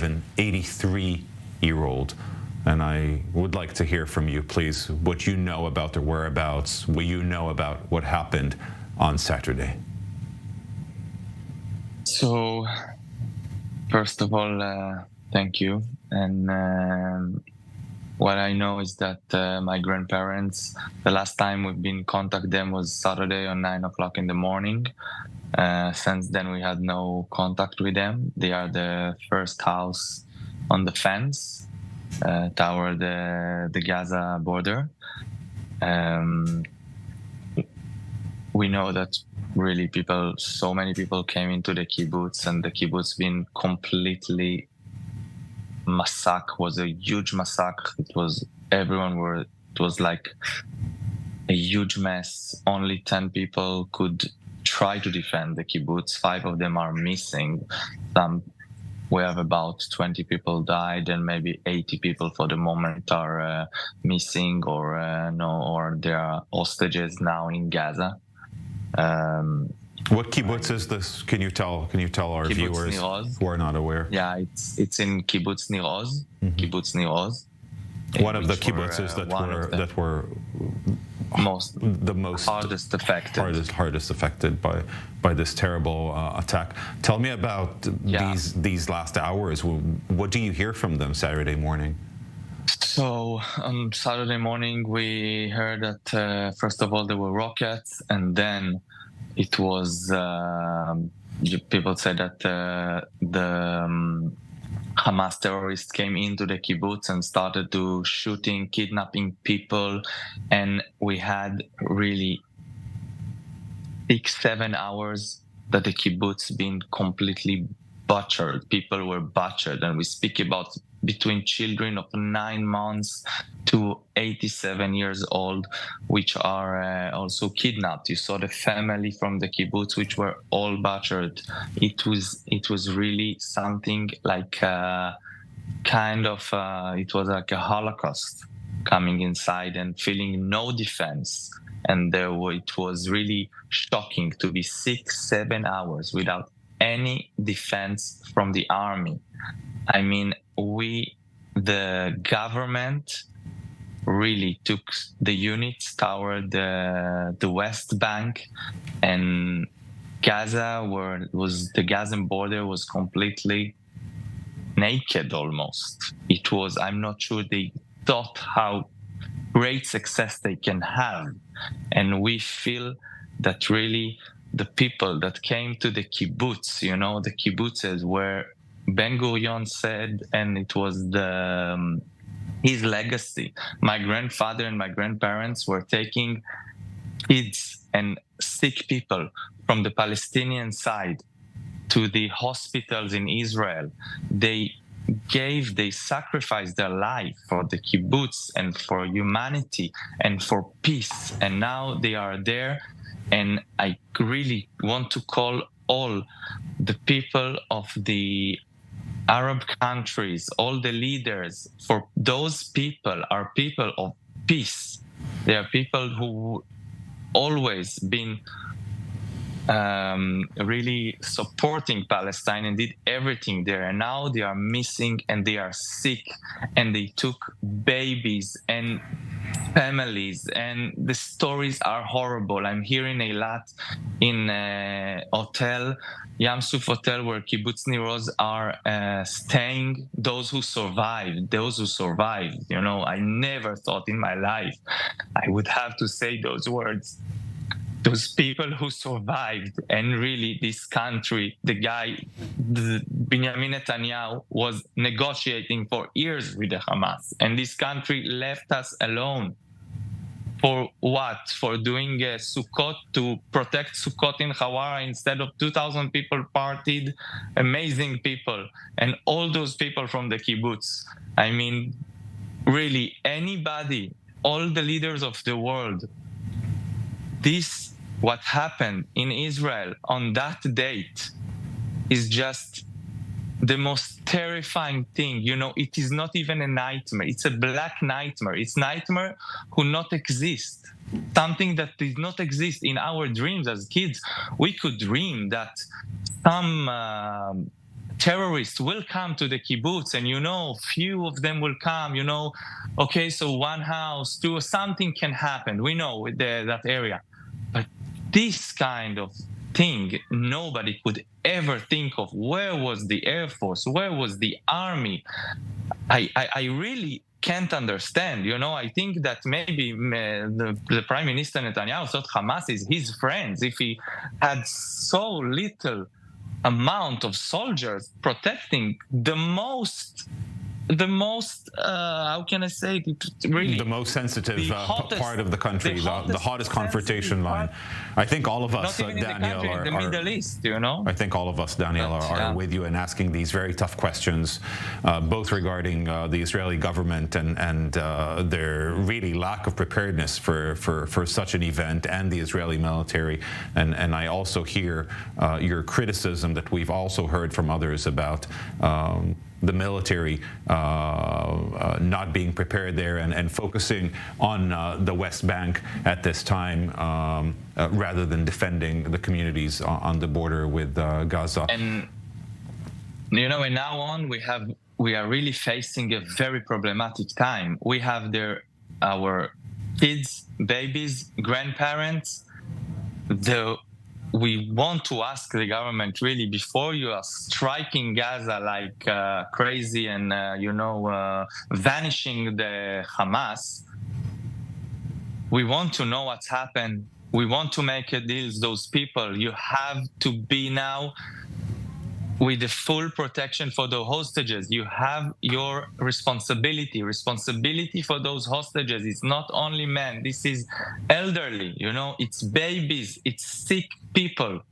an 83-year-old. And I would like to hear from you, please, what you know about their whereabouts, what you know about what happened on Saturday. So, first of all, thank you. And what I know is that my grandparents, the last time we've been contact them was Saturday on 9 o'clock in the morning. Since then, we had no contact with them. They are the first house on the fence toward the Gaza border. We know that really so many people came into the kibbutz, and the kibbutz been completely massacre. Was a huge massacre. It was it was like a huge mess. Only 10 people could try to defend the kibbutz. 5 of them are missing. We have about 20 people died, and maybe 80 people for the moment are missing or they are hostages now in Gaza. What kibbutz is this? Can you tell our viewers who are not aware? Yeah, it's in Kibbutz Nir Oz. Mm-hmm. Kibbutz Nir Oz. One of the kibbutzes that were the most hardest affected by this terrible attack. Tell me about these last hours. What do you hear from them Saturday morning? So on Saturday morning, we heard that first of all there were rockets, and then it was people said that the Hamas terrorists came into the kibbutz and started to shooting, kidnapping people, and we had really 6-7 hours that the kibbutz been completely butchered. People were butchered, and we speak about between children of 9 months to 87 years old, which are also kidnapped. You saw the family from the kibbutz, which were all butchered. It was really something like it was like a Holocaust coming inside and feeling no defense. And it was really shocking to be 6-7 hours without any defense from the army. I mean, the government really took the units toward the West Bank, and Gaza, the Gazan border was completely naked almost. I'm not sure they thought how great success they can have. And we feel that really the people that came to the kibbutz, the kibbutzes where Ben Gurion said, and it was his legacy. My grandfather and my grandparents were taking kids and sick people from the Palestinian side to the hospitals in Israel. They sacrificed their life for the kibbutz and for humanity and for peace. And now they are there. And I really want to call all the people of the Arab countries, all the leaders, for those people are people of peace. They are people who always been really supporting Palestine and did everything there. And now they are missing and they are sick, and they took babies and families, and the stories are horrible. I'm hearing a lot in hotel, Yam Suf Hotel, where Kibbutz Nir Oz are staying, those who survived. I never thought in my life I would have to say those words. Those people who survived, and really this country, Benjamin Netanyahu was negotiating for years with the Hamas, and this country left us alone. For what? For doing Sukkot, to protect Sukkot in Hawara instead of 2,000 people partied, amazing people, and all those people from the kibbutz. I mean, really, anybody, all the leaders of the world, what happened in Israel on that date is just the most terrifying thing. It is not even a nightmare. It's a black nightmare. It's nightmare who not exist. Something that did not exist in our dreams as kids. We could dream that some terrorists will come to the kibbutz, and few of them will come. Okay, so one house, two, something can happen. We know with that area, but this kind of thing nobody could ever think of. Where was the Air Force? Where was the army? I really can't understand. I think that maybe the Prime Minister Netanyahu thought Hamas is his friends. If he had so little amount of soldiers protecting the most how can I say it, really the most sensitive part of the country, the hottest confrontation line. I think all of us, Daniel, are the Middle East. I think all of us, Daniel, are with you in asking these very tough questions, both regarding the Israeli government and their really lack of preparedness for such an event, and the Israeli military. And I also hear your criticism that we've also heard from others about the military not being prepared there and focusing on the West Bank at this time rather than defending the communities on the border with Gaza. And and now on we are really facing a very problematic time. We have our kids, babies, grandparents. We want to ask the government, really, before you are striking Gaza like crazy and vanishing the Hamas, we want to know what's happened. We want to make a deal with those people. You have to be now with the full protection for the hostages. You have your responsibility for those hostages. It's not only men. This is elderly, it's babies, it's sick people.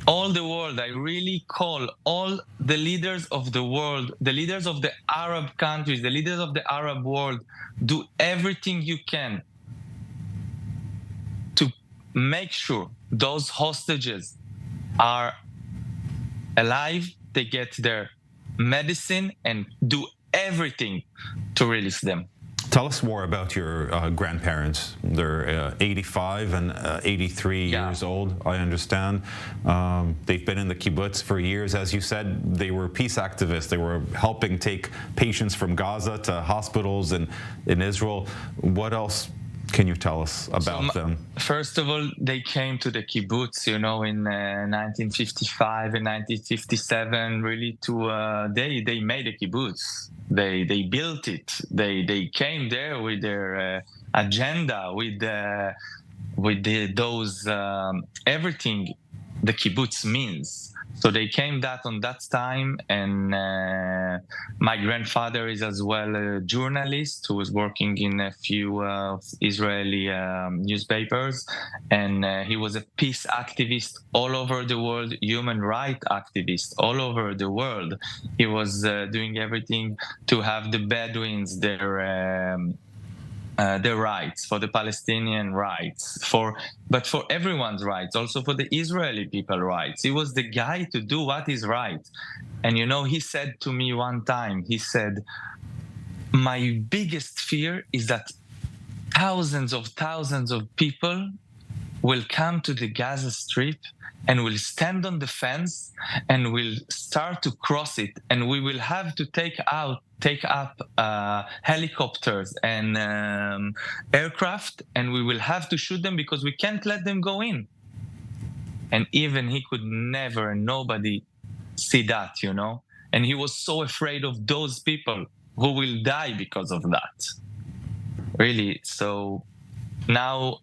All the world, I really call all the leaders of the world, the leaders of the Arab countries, the leaders of the Arab world, do everything you can to make sure those hostages are alive, they get their medicine, and do everything to release them. Tell us more about your grandparents. They're 85 and 83 years old, I understand. They've been in the kibbutz for years. As you said, they were peace activists. They were helping take patients from Gaza to hospitals in Israel. What else can you tell us about them? First of all, they came to the kibbutz, in 1955 and 1957. Really, they made a kibbutz. They built it. They came there with their agenda, with those everything the kibbutz means. So they came on that time, and my grandfather is as well a journalist who was working in a few Israeli newspapers, and he was a peace activist all over the world, human rights activist all over the world. He was doing everything to have the Bedouins their rights, for the Palestinian rights, but for everyone's rights, also for the Israeli people rights. He was the guy to do what is right. And he said to me one time, he said, my biggest fear is that thousands of people will come to the Gaza Strip and will stand on the fence and will start to cross it, and we will have to take up helicopters and aircraft, and we will have to shoot them because we can't let them go in. And even he could never, and nobody see that, and he was so afraid of those people who will die because of that, really. So now,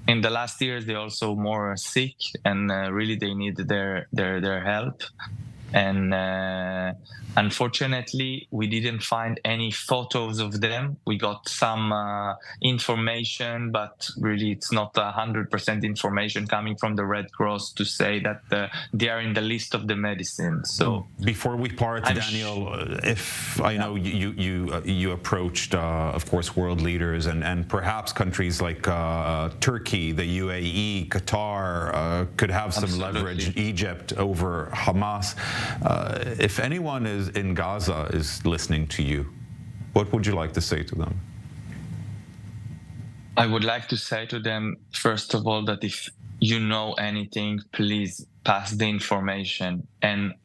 in the last years, they're also more sick, and really they need their help. And unfortunately, we didn't find any photos of them. We got some information, but really it's not 100% information coming from the Red Cross to say that they are in the list of the medicine. So before we part, Daniel, if I know you approached, of course, world leaders and perhaps countries like Turkey, the UAE, Qatar could have some leverage, Egypt over Hamas. If anyone is in Gaza is listening to you, what would you like to say to them? I would like to say to them, first of all, that if you know anything, please pass the information and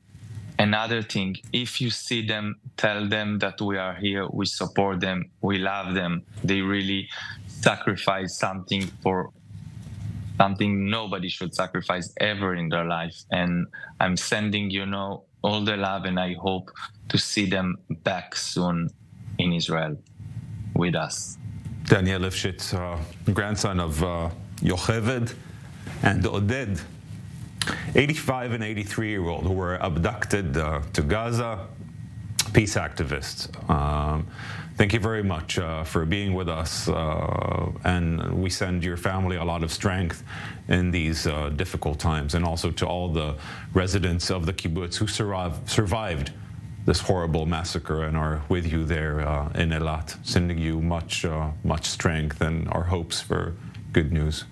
Another thing, if you see them, tell them that we are here, we support them, we love them. They really sacrifice something for something nobody should sacrifice ever in their life. And I'm sending, all the love, and I hope to see them back soon in Israel with us. Daniel Lifshitz, grandson of Yocheved and Oded, 85 and 83-year-old, who were abducted to Gaza, peace activists. Thank you very much for being with us, and we send your family a lot of strength in these difficult times, and also to all the residents of the kibbutz who survived this horrible massacre and are with you there in Eilat, sending you much strength and our hopes for good news.